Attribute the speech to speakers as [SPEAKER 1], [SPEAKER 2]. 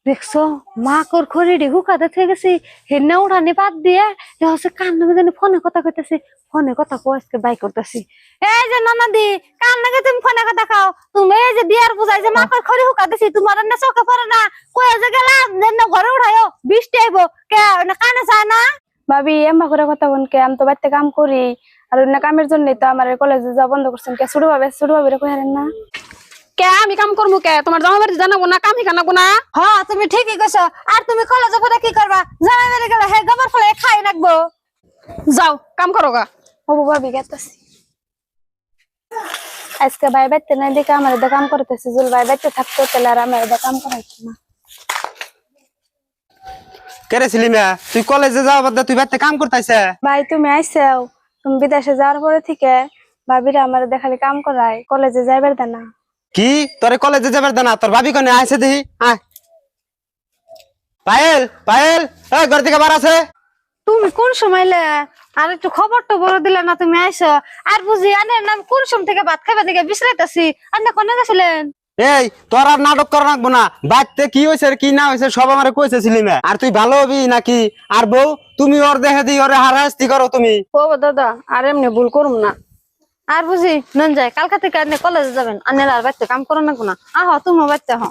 [SPEAKER 1] দেখছো মা কর খড়ি ডি হুকাতে থেকে গেছি হেনে উঠানি বাদ দিয়ে হচ্ছে কান নামে জানি ফোনে কথা কইতাছি ফোনে কথা কো আজকে বাই করতেছি এই যে ননদি কান নাগে তুমি ফোনে কথা খাও তুমি এই যে দিয়ার বুঝাই যে মা কর খড়ি হুকাতেছি তোমার না চোখে পড়ে না কই যে গেলাম যেন ঘরে উঠায়ো বৃষ্টি আইবো কে না কানে যায় না
[SPEAKER 2] ভাবি এম্মা করে কথা বন কে আমি তো বাড়িতে কাম করি আর অন্য কামের জন্যই তো আমার কলেজে যাওয়া বন্ধ করছেন কে ছোট ভাবে কই হারেন না
[SPEAKER 3] কে আমি কাম করবো কে তোমার জামা বাড়ি জানাবো না কামি কানাবো না
[SPEAKER 1] হ্যাঁ তুমি ঠিকই কইছো আর তুমি কলেজে পড়ে কি করবা জামাই বাড়ি গেলে হে গোবর ফলে খাই রাখবো
[SPEAKER 3] যাও কাম করো গা
[SPEAKER 2] হবু ভাবি গেতাছি আজকে ভাই বাড়িতে নাই দেখে আমার এটা কাম করতেছি জুল ভাই বাড়িতে থাকতো তাহলে আর আমার এটা কাম করাইতো না
[SPEAKER 4] কেরে সিলিমা তুই কলেজে যাওয়া বাদ তুই বাড়িতে কাম করতেছে
[SPEAKER 2] ভাই তুমি আইসাও তুমি বিদেশে যাওয়ার পরে থেকে ভাবিরা আমার দেখালে কাম করায় কলেজে যাইবার দেয় না
[SPEAKER 4] কি তোরে কলেজে যাবার দে না তোর ভাবি কোনে আইছে দেখি আয় পায়েল পায়েল এই ঘর থেকে বার আছে
[SPEAKER 1] তুমি কোন সময়লে আর একটু খবর তো বড় দিলে না তুমি আইসো আর বুঝি আনের নাম কোন সময় থেকে ভাত খাইবা দিকে বিশ্রাইতাছি আর না কোনে গেছিলেন
[SPEAKER 4] এই তোর আর নাটক করা রাখবো না বাড়িতে কি হয়েছে আর কি না হয়েছে সব আমারে কইছে সিলিমা আর তুই ভালো হবি নাকি আর বউ তুমি ওর দেখে দি ওরে হারাস্তি করো তুমি
[SPEAKER 1] ও দাদা আর এমনি ভুল করুম না আর বুঝি নন যায় কালকা থেকে আনে কলেজে যাবেন আনের আর বাড়িতে কাম করো না কোনা আহ তুমি বাড়িতে হ